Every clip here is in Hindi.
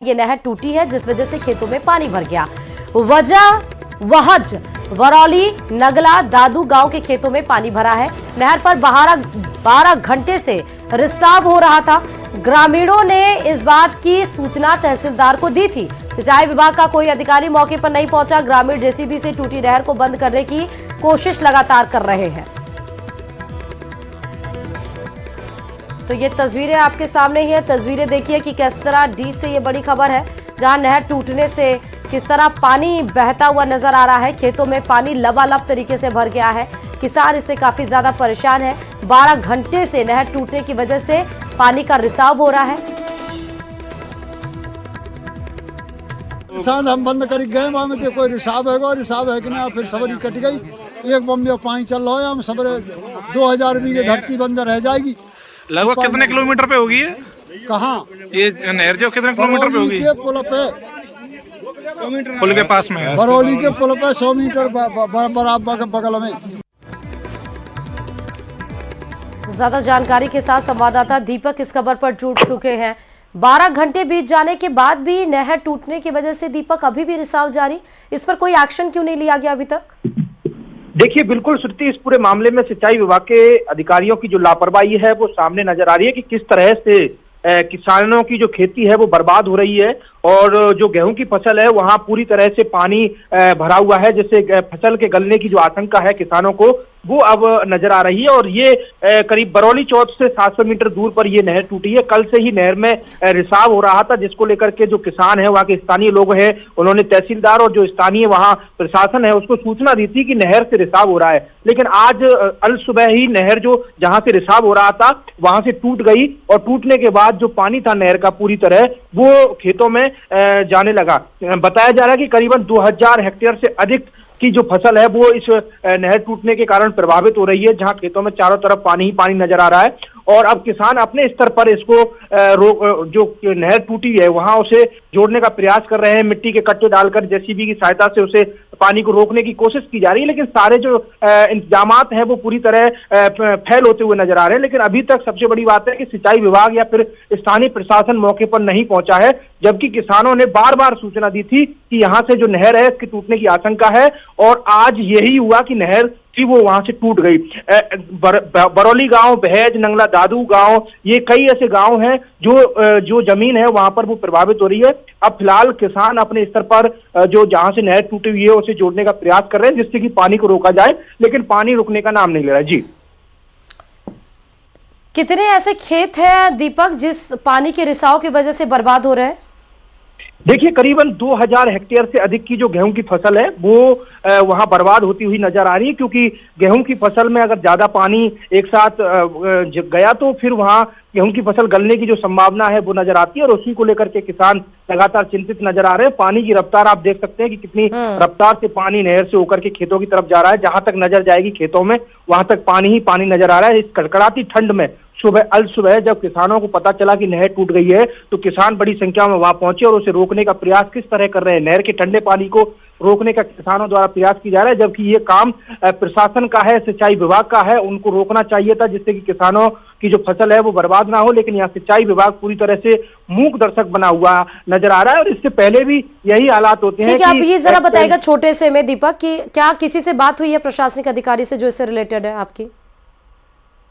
ये नहर टूटी है जिस वजह से खेतों में पानी भर गया। वजह वहज वरौली नगला दादू गांव के खेतों में पानी भरा है। नहर पर 12 घंटे से रिसाव हो रहा था। ग्रामीणों ने इस बात की सूचना तहसीलदार को दी थी। सिंचाई विभाग का कोई अधिकारी मौके पर नहीं पहुंचा। ग्रामीण जेसीबी से टूटी नहर को बंद करने की कोशिश लगातार कर रहे हैं। तो ये तस्वीरें आपके सामने ही है। तस्वीरें देखिए कि किस तरह डीप से ये बड़ी खबर है, जहां नहर टूटने से किस तरह पानी बहता हुआ नजर आ रहा है। खेतों में पानी लबालब तरीके से भर गया है। किसान इससे काफी ज्यादा परेशान है। 12 घंटे से नहर टूटने की वजह से पानी का रिसाव हो रहा है। किसान हम बंद कर गए, वहाँ में कोई रिसाव है कि ना, फिर सबरी कट गई। एक बम्बे पानी चल रहा है, हम सबरे 2000 बीघे धरती बंजर रह जाएगी। लगभग कितने किलोमीटर पे होगी ये? कहाँ ये नहर जो कितने किलोमीटर पे होगी? पुल पे, पुल के पास में है। बरौली के पुल पे 100 मीटर बराबर बगल में। ज्यादा जानकारी के साथ संवाददाता दीपक इस खबर पर जुड़ चुके हैं। 12 घंटे बीत जाने के बाद भी नहर टूटने की वजह से दीपक अभी भी रिसाव जारी। इस पर कोई एक्शन क्यों नहीं लिया गया अभी तक? देखिए, बिल्कुल श्रुति, इस पूरे मामले में सिंचाई विभाग के अधिकारियों की जो लापरवाही है वो सामने नजर आ रही है कि किस तरह से किसानों की जो खेती है वो बर्बाद हो रही है और जो गेहूं की फसल है वहां पूरी तरह से पानी भरा हुआ है, जिससे फसल के गलने की जो आशंका है किसानों को वो अब नजर आ रही है। और ये करीब बरौली चौक से 700 मीटर दूर पर ये नहर टूटी है। कल से ही नहर में रिसाव हो रहा था, जिसको लेकर के जो किसान है, वहाँ के स्थानीय लोग हैं, उन्होंने तहसीलदार और जो स्थानीय वहाँ प्रशासन है उसको सूचना दी थी कि नहर से रिसाव हो रहा है। लेकिन आज अल सुबह ही नहर जो जहाँ से रिसाव हो रहा था वहां से टूट गई और टूटने के बाद जो पानी था नहर का पूरी तरह वो खेतों में जाने लगा। बताया जा रहा है कि करीबन 2000 हेक्टेयर से अधिक की जो फसल है वो इस नहर टूटने के कारण प्रभावित हो रही है, जहां खेतों में चारों तरफ पानी ही पानी नजर आ रहा है। और अब किसान अपने स्तर पर इसको जो नहर टूटी है वहां उसे जोड़ने का प्रयास कर रहे हैं। मिट्टी के कट्टे डालकर जेसीबी की सहायता से उसे पानी को रोकने की कोशिश की जा रही है, लेकिन सारे जो इंतजामात हैं वो पूरी तरह फैल होते हुए नजर आ रहे हैं। लेकिन अभी तक सबसे बड़ी बात है कि सिंचाई विभाग या फिर स्थानीय प्रशासन मौके पर नहीं पहुंचा है, जबकि किसानों ने बार बार सूचना दी थी कि यहाँ से जो नहर है इसके टूटने की आशंका है। और आज यही हुआ कि नहर थी वो वहां से टूट गई। बरौली गांव, बहेज, नंगला दादू गांव, ये कई ऐसे गांव हैं जो जमीन है वहां पर वो प्रभावित हो रही है। अब फिलहाल किसान अपने स्तर पर जो जहां से नहर टूटी हुई है उसे जोड़ने का प्रयास कर रहे हैं, जिससे कि पानी को रोका जाए, लेकिन पानी रुकने का नाम नहीं ले रहा है। जी, कितने ऐसे खेत हैं दीपक जिस पानी के रिसाव की वजह से बर्बाद हो रहे हैं? देखिए, करीबन 2000 हेक्टेयर से अधिक की जो गेहूं की फसल है वो वहां बर्बाद होती हुई नजर आ रही है, क्योंकि गेहूं की फसल में अगर ज्यादा पानी एक साथ गया तो फिर वहां गेहूं की फसल गलने की जो संभावना है वो नजर आती है और उसी को लेकर के किसान लगातार चिंतित नजर आ रहे हैं। पानी की रफ्तार आप देख सकते हैं कि कितनी रफ्तार से पानी नहर से होकर के खेतों की तरफ जा रहा है। जहां तक नजर जाएगी खेतों में वहां तक पानी ही पानी नजर आ रहा है। इस कड़कड़ाती ठंड में अल सुबह जब किसानों को पता चला कि नहर टूट गई है तो किसान बड़ी संख्या में वहां पहुंचे और उसे रोकने का प्रयास किस तरह कर रहे हैं। नहर के ठंडे पानी को रोकने का किसानों द्वारा प्रयास किया जा रहा है, जबकि ये काम प्रशासन का है, सिंचाई विभाग का है। उनको रोकना चाहिए था जिससे कि किसानों की जो फसल है वो बर्बाद ना हो, लेकिन यहाँ सिंचाई विभाग पूरी तरह से मूक दर्शक बना हुआ नजर आ रहा है। और इससे पहले भी यही हालात होते हैं। ठीक है, आप ये जरा बताइएगा छोटे से में दीपक कि क्या किसी से बात हुई है प्रशासनिक अधिकारी से जो इससे रिलेटेड है आपकी?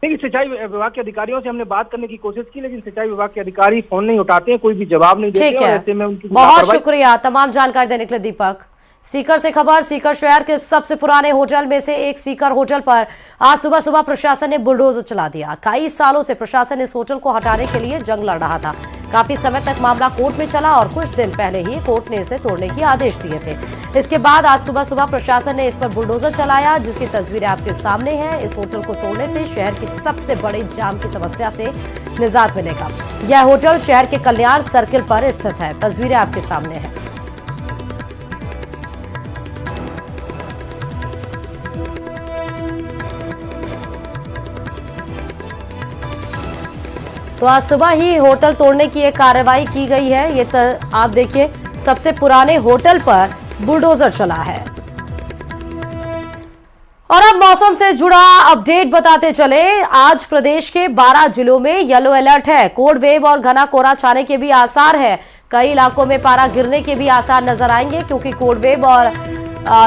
देखिए, सिंचाई विभाग के अधिकारियों से हमने बात करने की कोशिश की, लेकिन सिंचाई विभाग के अधिकारी फोन नहीं उठाते हैं, कोई भी जवाब नहीं देते। ऐसे में उनकी बहुत शुक्रिया तमाम जानकारी देने के लिए दीपक। सीकर से खबर। सीकर शहर के सबसे पुराने होटल में से एक सीकर होटल पर आज सुबह सुबह प्रशासन ने बुलडोजर चला दिया। कई सालों से प्रशासन इस होटल को हटाने के लिए जंग लड़ रहा था। काफी समय तक मामला कोर्ट में चला और कुछ दिन पहले ही कोर्ट ने इसे तोड़ने के आदेश दिए थे। इसके बाद आज सुबह सुबह प्रशासन ने इस पर बुलडोजर चलाया, जिसकी तस्वीरें आपके सामने हैं। इस होटल को तोड़ने से शहर की सबसे बड़ी जाम की समस्या से निजात मिलेगा। यह होटल शहर के कल्याण सर्किल पर स्थित है। तस्वीरें आपके सामने हैं। तो आज सुबह ही होटल तोड़ने की एक कार्रवाई की गई है। ये आप देखिए, सबसे पुराने होटल पर बुलडोजर चला है। और अब मौसम से जुड़ा अपडेट बताते चले। आज प्रदेश के 12 जिलों में येलो अलर्ट है। कोल्ड वेव और घना कोहरा छाने के भी आसार है। कई इलाकों में पारा गिरने के भी आसार नजर आएंगे, क्योंकि कोल्ड वेव और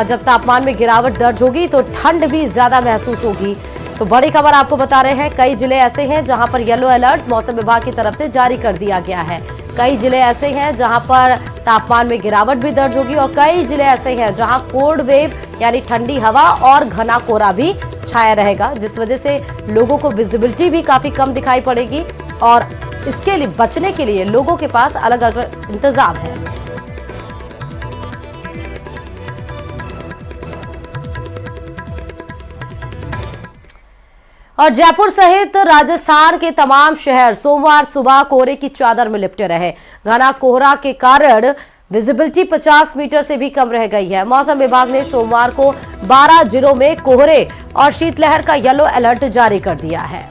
जब तापमान में गिरावट दर्ज होगी तो ठंड भी ज्यादा महसूस होगी। तो बड़ी खबर आपको बता रहे हैं, कई जिले ऐसे हैं जहां पर येलो अलर्ट मौसम विभाग की तरफ से जारी कर दिया गया है। कई जिले ऐसे हैं जहां पर तापमान में गिरावट भी दर्ज होगी और कई जिले ऐसे हैं जहां कोल्ड वेव यानी ठंडी हवा और घना कोहरा भी छाया रहेगा, जिस वजह से लोगों को विजिबिलिटी भी काफी कम दिखाई पड़ेगी और इसके लिए बचने के लिए लोगों के पास अलग अलग इंतजाम है। और जयपुर सहित राजस्थान के तमाम शहर सोमवार सुबह कोहरे की चादर में लिपटे रहे। घना कोहरा के कारण विजिबिलिटी 50 मीटर से भी कम रह गई है। मौसम विभाग ने सोमवार को 12 जिलों में कोहरे और शीतलहर का येलो अलर्ट जारी कर दिया है।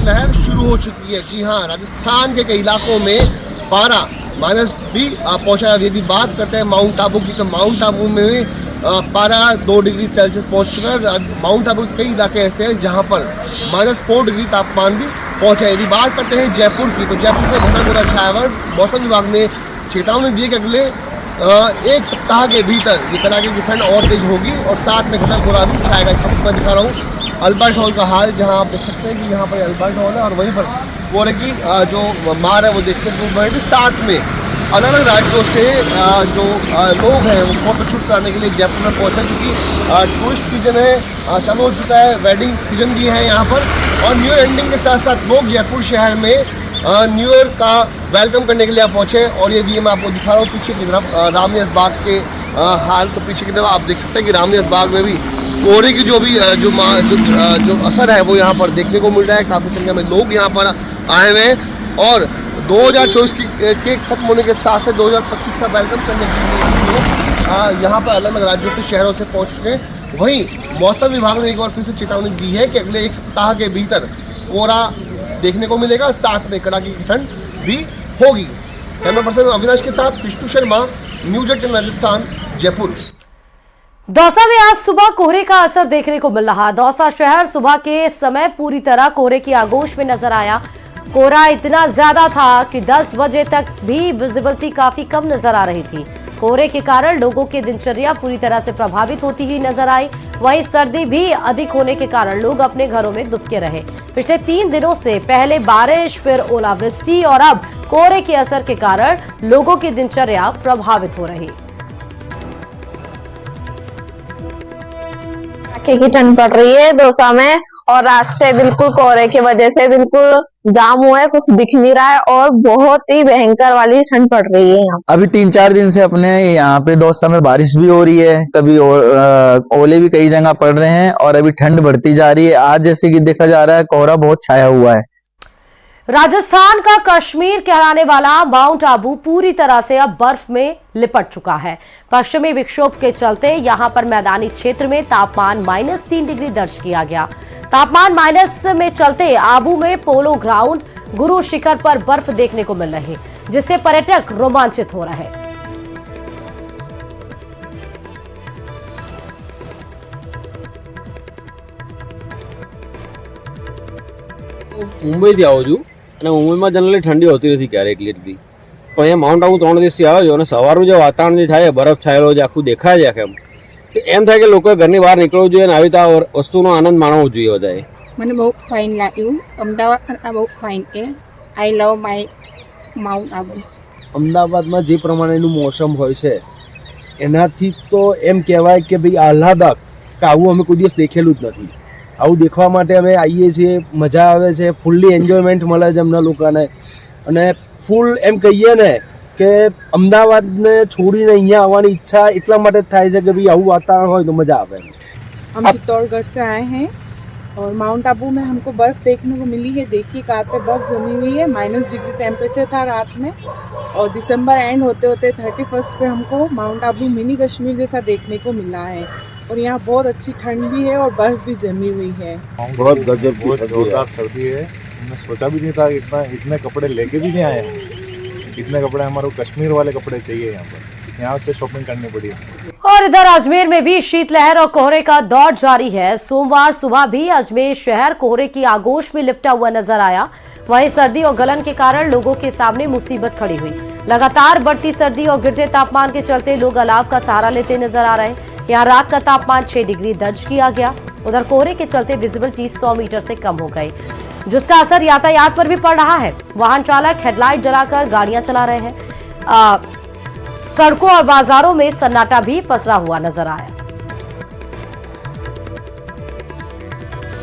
लहर शुरू हो चुकी है। जी हाँ, राजस्थान के कई इलाकों में पारा माइनस भी पहुंचा है। यदि बात करते हैं माउंट आबू की, तो माउंट आबू में पारा 2 डिग्री सेल्सियस पहुंच चुका है। माउंट आबू के कई इलाके ऐसे हैं जहां पर -4 डिग्री तापमान भी पहुंचा है। यदि बात करते हैं जयपुर की, तो जयपुर में घना कोहरा छाया हुआ है। मौसम विभाग ने चेतावनी दी है कि अगले एक सप्ताह के भीतर ये कड़ाके की ठंड और तेज होगी और साथ में घना कोहरा भी छाएगा। इस वक्त मैं दिखा रहा हूँ अल्बर्ट हॉल का हाल, जहां आप देख सकते हैं कि यहाँ पर अल्बर्ट हॉल है और वहीं पर कोहरे की जो मार है वो देखने को मिल रही है। साथ में अलग अलग राज्यों से जो लोग हैं वो फोटो शूट कराने के लिए जयपुर में पहुँचे, क्योंकि टूरिस्ट सीजन है, चालू हो चुका है, वेडिंग सीजन भी है यहाँ पर। और न्यू ईयर एंडिंग के साथ साथ लोग जयपुर शहर में न्यू ईयर का वेलकम करने के लिए आप पहुँचे। और ये मैं आपको दिखा रहा हूँ पीछे की तरफ रामनिवास बाग के हाल। तो पीछे की तरफ आप देख सकते हैं कि रामनिवास बाग में भी कोहरे की जो असर है वो यहाँ पर देखने को मिल रहा है। काफ़ी संख्या में लोग यहाँ पर आए हुए हैं और 2024 के खत्म होने के साथ से 2025 का वेलकम करने के लिए लोग यहाँ पर अलग अलग राज्यों से, शहरों से पहुँच चुके हैं। वहीं मौसम विभाग ने एक बार फिर से चेतावनी दी है कि अगले एक सप्ताह के भीतर कोहरा देखने को मिलेगा, साथ में कड़ाके की ठंड भी होगी। कैमरा पर्सन अविनाश के साथ विष्णु शर्मा, न्यूज 18 राजस्थान, जयपुर। दौसा में आज सुबह कोहरे का असर देखने को मिल रहा। दौसा शहर सुबह के समय पूरी तरह कोहरे की आगोश में नजर आया। कोहरा इतना ज्यादा था कि 10 बजे तक भी विजिबिलिटी काफी कम नजर आ रही थी। कोहरे के कारण लोगों की दिनचर्या पूरी तरह से प्रभावित होती हुई नजर आई। वहीं सर्दी भी अधिक होने के कारण लोग अपने घरों में दुबके रहे। पिछले 3 दिनों से पहले बारिश, फिर ओलावृष्टि और अब कोहरे के असर के कारण लोगों की दिनचर्या प्रभावित हो रही। की ठंड पड़ रही है दौसा में और रास्ते बिल्कुल कोहरे की वजह से बिल्कुल जाम हुआ है, कुछ दिख नहीं रहा है और बहुत ही भयंकर वाली ठंड पड़ रही है यहाँ। अभी 3-4 दिन से अपने यहाँ पे दौसा में बारिश भी हो रही है, कभी ओले भी कई जगह पड़ रहे हैं और अभी ठंड बढ़ती जा रही है। आज जैसे कि देखा जा रहा है कोहरा बहुत छाया हुआ है। राजस्थान का कश्मीर कहलाने वाला माउंट आबू पूरी तरह से अब बर्फ में लिपट चुका है। पश्चिमी विक्षोभ के चलते यहां पर मैदानी क्षेत्र में तापमान -3 डिग्री दर्ज किया गया। तापमान माइनस में चलते आबू में पोलो ग्राउंड, गुरु शिखर पर बर्फ देखने को मिल रही, जिससे पर्यटक रोमांचित हो रहे। मुंबई થી આવું છું અને મુંબઈમાં જનરલી ઠંડી હોતી નથી ક્યારેક એટલી, પણ અહીંયા માઉન્ટ આબુ 3 દિવસથી આવ્યો છું અને સવારનું જે વાતાવરણ જે થાય બરફ છાયેલો જે આખું દેખાય છે આખેમ, તો એમ થાય કે લોકોએ ઘરની બહાર નીકળવું જોઈએ અને આવી રીતે આ વસ્તુનો આનંદ માણવો જોઈએ બધાએ. મને બહુ ફાઇન લાગ્યું. અમદાવાદ બહુ ફાઇન છે. આઈ લવ માય માઉન્ટ આબુ. અમદાવાદમાં જે પ્રમાણેનું મોસમ હોય છે એનાથી તો એમ કહેવાય કે ભાઈ આહલાદક કે આવું અમે કોઈ દિવસ દેખેલું જ નથી. આવું દેખવા માટે અમે આવીએ છીએ, મજા આવે છે, ફૂલ્લી એન્જોયમેન્ટ મળે છે અમને લોકોને અને ફૂલ એમ કહીએ ને કે અમદાવાદને છોડીને અહીંયા આવવાની ઈચ્છા એટલા માટે થાય છે કે ભાઈ આવું વાતાવરણ હોય તો મજા આવે. हम चित्तौड़गढ़ से आए हैं और माउंट आबू में हमको बर्फ़ देखने को मिली है. देखिए कार पे बर्फ़ जमी हुई है. -डिग्री टेम्परेचर था रात में और दिसंबर एंड होते होते 31 पे हमको माउंट आबू मिनी कश्मीर जैसा देखने को मिला है और यहाँ बहुत अच्छी ठंड भी है और बर्फ़ भी जमी हुई है. बहुत गजब की जोरदार सर्दी है. हमने सोचा भी नहीं था इतने कपड़े लेके भी नहीं आए हैं. इतने कपड़े हमारे कश्मीर वाले कपड़े चाहिए यहाँ पर, यहाँ से शॉपिंग करनी पड़ी. और उधर इधर अजमेर में भी शीतलहर और कोहरे का दौर जारी है। सोमवार सुबह भी अजमेर शहर कोहरे की आगोश में लिपटा हुआ नजर आया। वहीं सर्दी और गलन के कारण लोगों के सामने मुसीबत खड़ी हुई। लगातार बढ़ती सर्दी और गिरते तापमान के चलते लोग अलाव का सहारा लेते नजर आ रहे हैं। यहाँ रात का तापमान 6 डिग्री दर्ज किया गया। उधर कोहरे के चलते विजिबिलिटी 100 मीटर से कम हो गई, जिसका असर यातायात पर भी पड़ रहा है। वाहन चालक हेडलाइट जलाकर गाड़ियां चला रहे हैं। सड़कों और बाजारों में सन्नाटा भी पसरा हुआ नजर आया।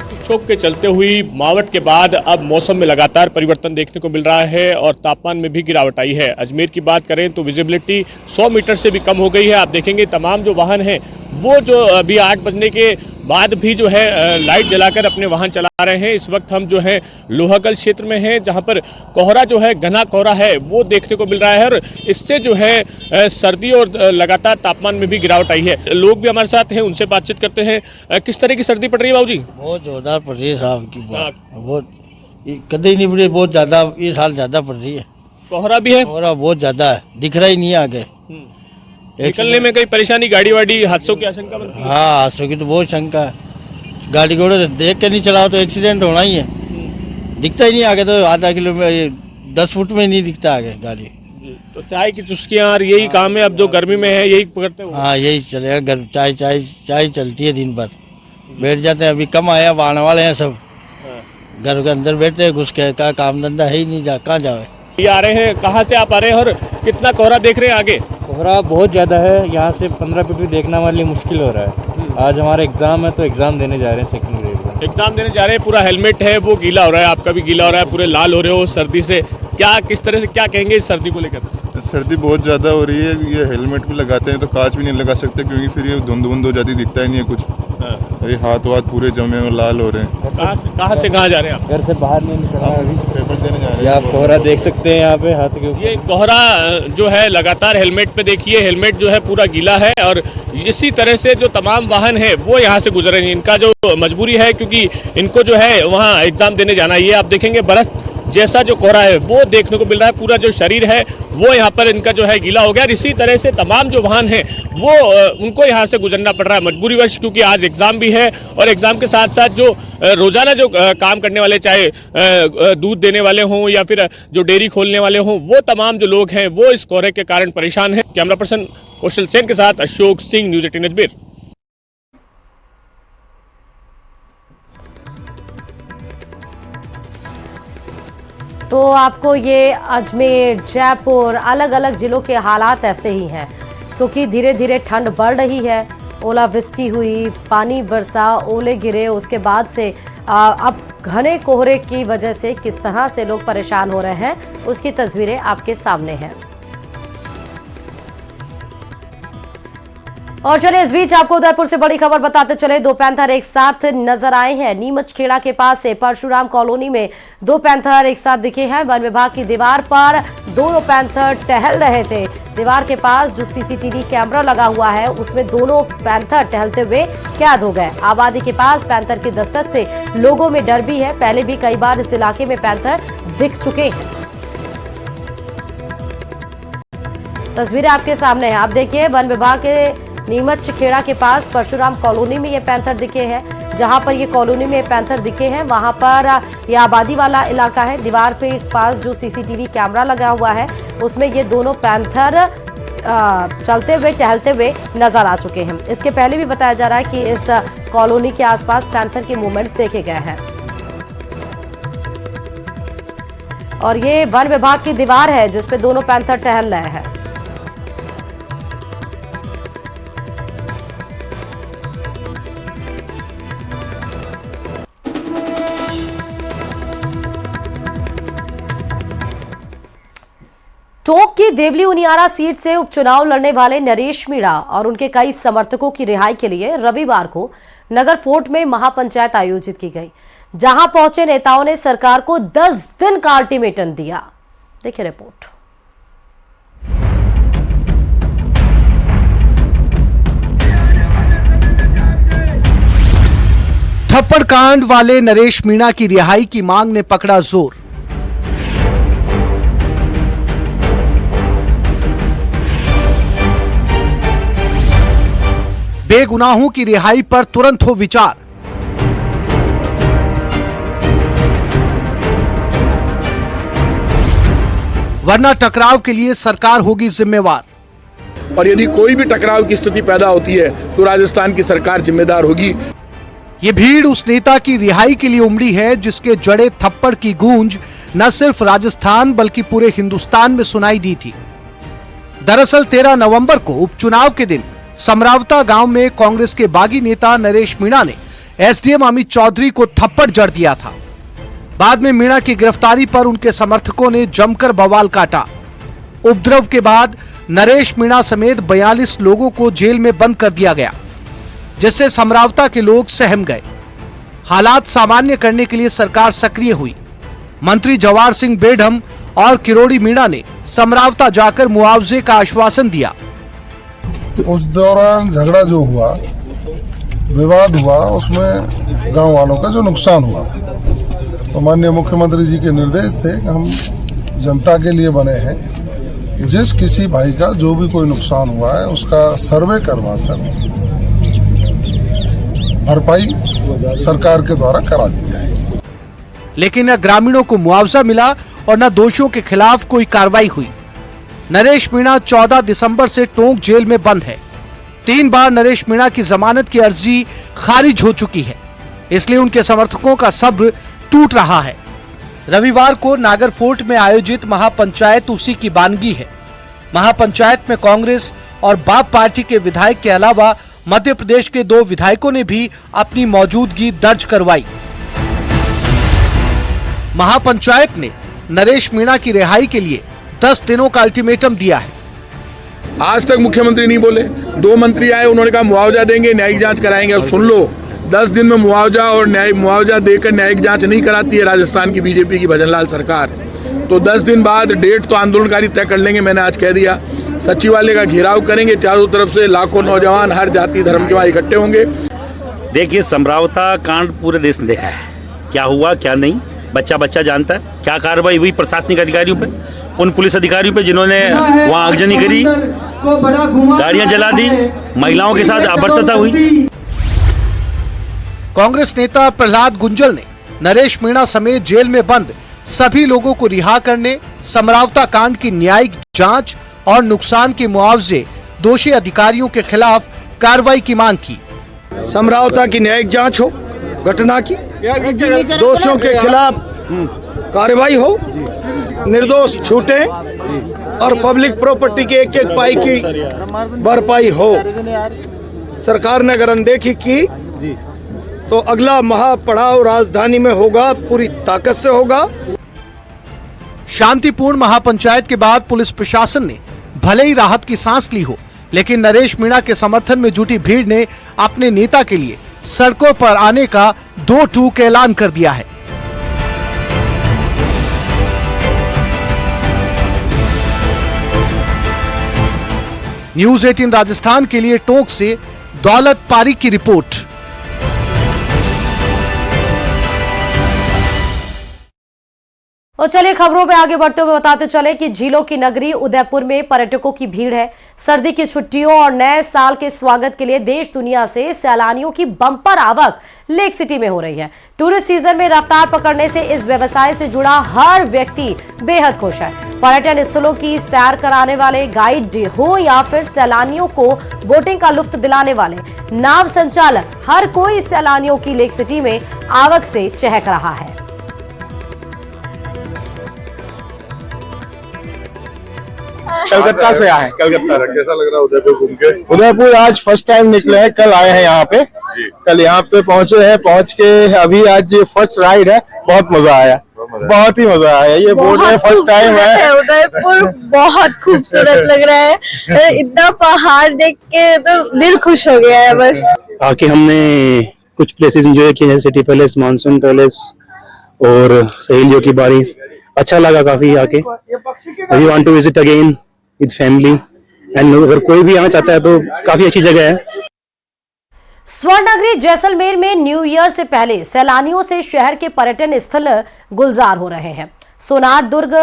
विक्षोभ के चलते हुई मावट के बाद अब मौसम में लगातार परिवर्तन देखने को मिल रहा है और तापमान में भी गिरावट आई है। अजमेर की बात करें तो विजिबिलिटी 100 मीटर से भी कम हो गई है। आप देखेंगे तमाम जो वाहन हैं वो जो अभी 8 बजने के बाद भी जो है लाइट जलाकर अपने वाहन चला रहे हैं। इस वक्त हम जो है लोहागल क्षेत्र में हैं, जहां पर कोहरा जो है घना कोहरा है वो देखने को मिल रहा है और इससे जो है सर्दी और लगातार तापमान में भी गिरावट आई है। लोग भी हमारे साथ हैं, उनसे बातचीत करते हैं। किस तरह की सर्दी पड़ रही है बाबूजी? बहुत जोरदार पड़ रही है साहब की बात, बहुत कभी नहीं पड़ी, बहुत ज्यादा इस साल ज्यादा पड़ रही है। कोहरा भी है, कोहरा बहुत ज्यादा है, दिख रहा ही नहीं आगे। निकलने में कई परेशानी, गाड़ी वाड़ी हादसों की आशंका बनती है? हाँ, हादसों की तो बहुत शंका है। गाड़ी घोड़े देख के नहीं चलाओ तो एक्सीडेंट होना ही है। दिखता ही नहीं आगे, तो आधा किलोमीटर 10 फुट में नहीं दिखता आगे गाड़ी। तो चाय की चुस्कियाँ और यही काम है अब जो गर्मी में है, यही पकड़ते हो? हाँ, यही चलेगा। चाय चाय चाय चलती है दिन भर, बैठ जाते हैं। अभी कम आया, बाढ़ वाले हैं सब, घर के अंदर बैठे हैं, घुस के का काम धंधा है ही नहीं, कहाँ जाए। ये आ रहे हैं, कहाँ से आप आ रहे हैं और कितना कोहरा देख रहे हैं आगे? कोहरा बहुत ज़्यादा है, यहाँ से 15 फीट भी देखना हमारे लिए मुश्किल हो रहा है। आज हमारा एग्ज़ाम है तो एग्ज़ाम देने जा रहे हैं, सेकंड ग्रेड का एग्जाम देने जा रहे हैं। पूरा हेलमेट है वो गीला हो रहा है, आपका भी गीला हो रहा है, पूरे लाल हो रहे हो सर्दी से। क्या किस तरह से क्या कहेंगे इस सर्दी को लेकर? सर्दी बहुत ज़्यादा हो रही है। ये हेलमेट भी लगाते हैं तो कांच भी नहीं लगा सकते, क्योंकि फिर ये धुंध हो जाती, दिखता ही नहीं है कुछ। ये हाथ वाथ पूरे जमे और लाल हो रहे हैं। कहाँ से कहाँ जा रहे हैं आप? घर से बाहर नहीं निकल रहा अभी, पेपर देने जा रहे हैं। आप कोहरा देख सकते हैं यहाँ पे हाथ के ऊपर। ये कोहरा जो है लगातार हेलमेट पे देखिए, हेलमेट जो है पूरा गीला है और इसी तरह से जो तमाम वाहन है वो यहाँ से गुजर रहे हैं। इनका जो मजबूरी है क्योंकि इनको जो है वहाँ एग्जाम देने जाना है। ये आप देखेंगे बर्फ जैसा जो कोहरा है वो देखने को मिल रहा है। पूरा जो शरीर है वो यहाँ पर इनका जो है गीला हो गया और इसी तरह से तमाम जो वाहन हैं वो उनको यहाँ से गुजरना पड़ रहा है मजबूरीवश, क्योंकि आज एग्ज़ाम भी है और एग्ज़ाम के साथ साथ जो रोज़ाना जो काम करने वाले, चाहे दूध देने वाले हों या फिर जो डेयरी खोलने वाले हों, वो तमाम जो लोग हैं वो इस कोहरे के कारण परेशान हैं। कैमरा पर्सन कौशल सेन के साथ अशोक सिंह, न्यूज़ 18 अजमेर। तो आपको ये अजमेर, जयपुर, अलग अलग जिलों के हालात ऐसे ही हैं, क्योंकि धीरे धीरे ठंड बढ़ रही है। ओलावृष्टि हुई, पानी बरसा, ओले गिरे, उसके बाद से अब घने कोहरे की वजह से किस तरह से लोग परेशान हो रहे हैं उसकी तस्वीरें आपके सामने हैं। और चलिए इस बीच आपको उदयपुर से बड़ी खबर बताते चले। 2 पैंथर एक साथ नजर आए हैं। नीमच खेड़ा के पास से परशुराम कॉलोनी में 2 पैंथर एक साथ दिखे हैं। वन विभाग की दीवार पर दोनों पैंथर टहल रहे थे। दीवार के पास जो सीसीटीवी कैमरा लगा हुआ है उसमें दोनों पैंथर टहलते हुए कैद हो गए। आबादी के पास पैंथर की दस्तक से लोगों में डर भी है। पहले भी कई बार इस इलाके में पैंथर दिख चुके हैं। तस्वीरें आपके सामने है, आप देखिए। वन विभाग के नीमच खेड़ा के पास परशुराम कॉलोनी में ये पैंथर दिखे हैं। जहां पर ये कॉलोनी में पैंथर दिखे हैं वहां पर ये आबादी वाला इलाका है। दीवार पे पास जो सीसीटीवी कैमरा लगा हुआ है उसमें ये दोनों पैंथर चलते हुए, टहलते हुए नजर आ चुके हैं। इसके पहले भी बताया जा रहा है कि इस कॉलोनी के आसपास पैंथर के मूवमेंट्स देखे गए हैं। और ये वन विभाग की दीवार है जिसपे दोनों पैंथर टहल रहे हैं। टोंक की देवली उनियारा सीट से उपचुनाव लड़ने वाले नरेश मीणा और उनके कई समर्थकों की रिहाई के लिए रविवार को नगर फोर्ट में महापंचायत आयोजित की गई, जहां पहुंचे नेताओं ने सरकार को 10 दिन का अल्टीमेटम दिया। देखिए रिपोर्ट। थप्पड़ कांड वाले नरेश मीणा की रिहाई की मांग ने पकड़ा जोर। बेगुनाहों की रिहाई पर तुरंत हो विचार। वरना टकराव के लिए सरकार होगी जिम्मेवार। और यदि कोई भी टकराव की स्थिति पैदा होती है तो राजस्थान की सरकार जिम्मेदार होगी। ये भीड़ उस नेता की रिहाई के लिए उमड़ी है जिसके जड़े थप्पड़ की गूंज न सिर्फ राजस्थान बल्कि पूरे हिंदुस्तान में सुनाई दी थी। दरअसल 13 नवंबर को उपचुनाव के दिन समरावता गांव में कांग्रेस के बागी नेता नरेश मीणा ने एसडीएम अमित चौधरी को थप्पड़ जड़ दिया था। बाद में मीणा की गिरफ्तारी पर उनके समर्थकों ने जमकर बवाल काटा। उपद्रव के बाद नरेश मीणा समेत 42 लोगों को जेल में बंद कर दिया गया, जिससे समरावता के लोग सहम गए। हालात सामान्य करने के लिए सरकार सक्रिय हुई। मंत्री जवाहर सिंह बेढम और किरोड़ी मीणा ने समरावता जाकर मुआवजे का आश्वासन दिया। उस दौरान झगड़ा जो हुआ, विवाद हुआ, उसमें गांव वालों का जो नुकसान हुआ, तो माननीय मुख्यमंत्री जी के निर्देश थे कि हम जनता के लिए बने हैं, जिस किसी भाई का जो भी कोई नुकसान हुआ है उसका सर्वे करवाकर भरपाई सरकार के द्वारा करा दी जाए। लेकिन न ग्रामीणों को मुआवजा मिला और न दोषियों के खिलाफ कोई कार्रवाई हुई। नरेश मीणा 14 दिसंबर से टोंक जेल में बंद है। 3 बार नरेश मीणा की जमानत की अर्जी खारिज हो चुकी है, इसलिए उनके समर्थकों का सब्र टूट रहा है। रविवार को नागरफोर्ट में आयोजित महापंचायत उसी की बानगी है। महापंचायत में कांग्रेस और बाप पार्टी के विधायक के अलावा मध्य प्रदेश के 2 विधायकों ने भी अपनी मौजूदगी दर्ज करवाई। महापंचायत ने नरेश मीणा की रिहाई के लिए 10 दिनों का अल्टीमेटम दिया है। आज तक मुख्यमंत्री नहीं बोले। 2 मंत्री आए, उन्होंने कहा मुआवजा देंगे, न्यायिक जांच कराएंगे। अब सुन लो, 10 दिन में मुआवजा और मुआवजा देकर न्यायिक जांच नहीं कराती है राजस्थान की बीजेपी की भजनलाल सरकार। तो 10 दिन बाद डेट तो आंदोलनकारी तय कर लेंगे। मैंने आज कह दिया, सचिवालय का घेराव करेंगे, चारों तरफ से लाखों नौजवान हर जाति धर्म के वहां इकट्ठे होंगे। देखिए, समरावता कांड पूरे देश ने देखा है, क्या हुआ क्या नहीं बच्चा बच्चा जानता है। क्या कार्रवाई हुई प्रशासनिक अधिकारियों पे, उन पुलिस अधिकारियों पे जिन्होंने वहां आगजनी करी, गाड़ियां जला दी, महिलाओं के साथ अभद्रता हुई। कांग्रेस नेता प्रहलाद गुंजल ने नरेश मीणा समेत जेल में बंद सभी लोगों को रिहा करने, समरावता कांड की न्यायिक जांच और नुकसान के मुआवजे दोषी अधिकारियों के खिलाफ कार्रवाई की मांग की। समरावता की न्यायिक जांच हो घटना की, दोषियों के खिलाफ कार्रवाई हो, निर्दोष छूटे और पब्लिक प्रॉपर्टी के एक पाई की भरपाई हो। सरकार ने अगर अनदेखी की तो अगला महापड़ाव राजधानी में होगा, पूरी ताकत से होगा। शांतिपूर्ण महापंचायत के बाद पुलिस प्रशासन ने भले ही राहत की सांस ली हो, लेकिन नरेश मीणा के समर्थन में जुटी भीड़ ने अपने नेता के लिए सड़कों पर आने का 2 टूक ऐलान कर दिया है। न्यूज 18 राजस्थान के लिए टोंक से दौलत पारी की रिपोर्ट। और चलिए खबरों में आगे बढ़ते हुए बताते चले कि झीलों की नगरी उदयपुर में पर्यटकों की भीड़ है। सर्दी की छुट्टियों और नए साल के स्वागत के लिए देश दुनिया से सैलानियों की बम्पर आवक लेक सिटी में हो रही है। टूरिस्ट सीजन में रफ्तार पकड़ने से इस व्यवसाय से जुड़ा हर व्यक्ति बेहद खुश है। पर्यटन स्थलों की सैर कराने वाले गाइड हो या फिर सैलानियों को बोटिंग का लुत्फ दिलाने वाले नाव संचालक, हर कोई सैलानियों की लेक सिटी में आवक से चहक रहा है। कलकत्ता से आए। कलकत्ता से कैसा लग रहा है उदयपुर घूम के? उदयपुर आज फर्स्ट टाइम निकले हैं, कल आए हैं यहाँ पे। कल यहाँ पे पहुँचे हैं, पहुँच के अभी आज फर्स्ट राइड है, बहुत मजा आया, बहुत ही मजा आया। ये बोट में फर्स्ट टाइम है। उदयपुर बहुत खूबसूरत लग रहा है, इतना पहाड़ देख के तो दिल खुश हो गया है। बस आके हमने कुछ प्लेसेस एंजॉय किए हैं, सिटी पैलेस, मानसून पैलेस और सहेलियों की बारी। अच्छा लगा काफी आके। We want to visit again with family and अगर कोई भी आना चाहता है तो काफी अच्छी जगह है। स्वर्णनगरी जैसलमेर में न्यू ईयर से पहले सैलानियों से शहर के पर्यटन स्थल गुलजार हो रहे हैं। सोनार दुर्ग,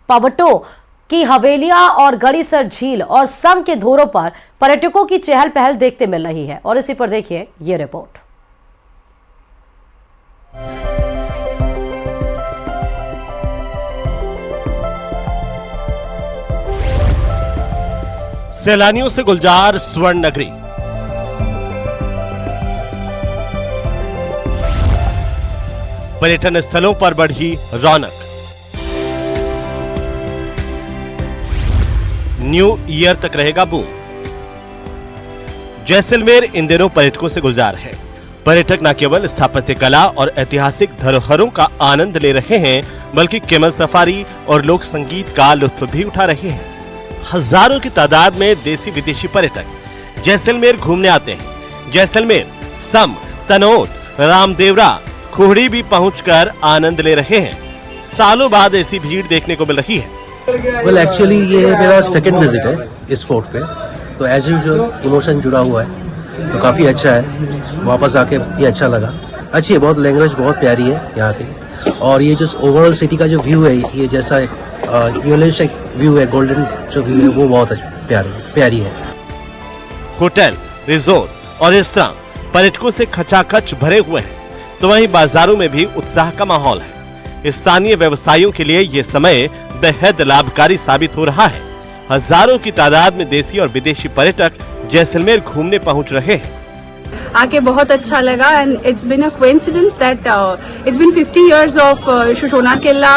पवटो की हवेलियां और गड़ीसर झील और सम के धोरों पर पर्यटकों की चहल पहल देखते मिल रही है। और इसी पर देखिए ये रिपोर्ट। सैलानियों से गुलजार स्वर्ण नगरी। पर्यटन स्थलों पर बढ़ी रौनक। न्यू ईयर तक रहेगा बूम। जैसलमेर इन दिनों पर्यटकों से गुलजार है। पर्यटक न केवल स्थापत्य कला और ऐतिहासिक धरोहरों का आनंद ले रहे हैं, बल्कि कैमल सफारी और लोक संगीत का लुत्फ भी उठा रहे हैं। हजारों की तादाद में देसी विदेशी पर्यटक जैसलमेर घूमने आते हैं। जैसलमेर, सम, तनोट, रामदेवरा, खुहड़ी भी पहुंचकर आनंद ले रहे हैं। सालों बाद ऐसी भीड़ देखने को मिल रही है। वेल एक्चुअली ये मेरा सेकंड विजिट है इस फोर्ट पे, तो एज यूजुअल इमोशन जुड़ा हुआ है, तो काफ़ी अच्छा है। वापस आके भी अच्छा लगा। अच्छी है, बहुत लैंग्वेज बहुत प्यारी है यहाँ की, और ये जो ओवरऑल सिटी का जो व्यू है, ये जैसा व्यू है, गोल्डन जो व्यू है, वो बहुत प्यारी है। होटल, रिजोर्ट और रेस्तरां पर्यटकों से खचाखच भरे हुए हैं, तो वहीं बाजारों में भी उत्साह का माहौल है। स्थानीय व्यवसायियों के लिए ये समय बेहद लाभकारी साबित हो रहा है। हजारों की तादाद में देसी और विदेशी पर्यटक जैसलमेर घूमने पहुंच रहे हैं। आके बहुत अच्छा लगा, and it's been a coincidence that it's been 50 years of Shoshona Killa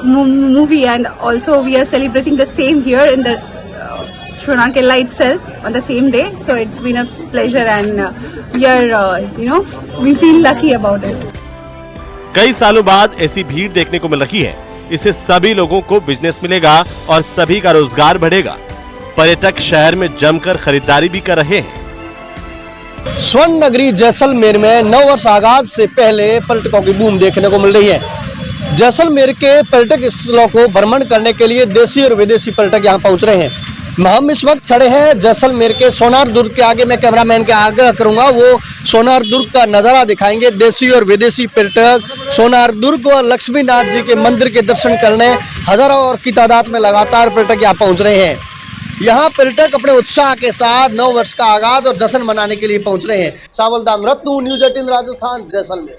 movie, and also we are celebrating the same here in the Shoshona Killa itself on the same day. So it's been a pleasure, and we are we feel lucky about it. कई सालों बाद ऐसी भीड़ देखने को मिल रही है। इससे सभी लोगों को बिजनेस मिलेगा और सभी का रोजगार बढ़ेगा। पर्यटक शहर में जमकर खरीदारी भी कर रहे हैं। स्वर्ण नगरी जैसलमेर में नव वर्ष आगाज से पहले पर्यटकों की बूम देखने को मिल रही है। जैसलमेर के पर्यटक स्थलों को भ्रमण करने के लिए देशी और विदेशी पर्यटक यहाँ पहुँच रहे हैं। हम इस वक्त खड़े हैं जैसलमेर के सोनार दुर्ग के आगे। मैं कैमरामैन के आग्रह करूंगा वो सोनार दुर्ग का नज़ारा दिखाएंगे। देशी और विदेशी पर्यटक सोनार दुर्ग और लक्ष्मीनाथ जी के मंदिर के दर्शन करने हजारों और की तादाद में लगातार पर्यटक यहाँ पहुँच रहे हैं। यहाँ पर्यटक अपने उत्साह के साथ नव वर्ष का आगाज और जश्न मनाने के लिए पहुँच रहे हैं। सावलदान रत्नू, न्यूज़ 18 राजस्थान, जैसलमेर।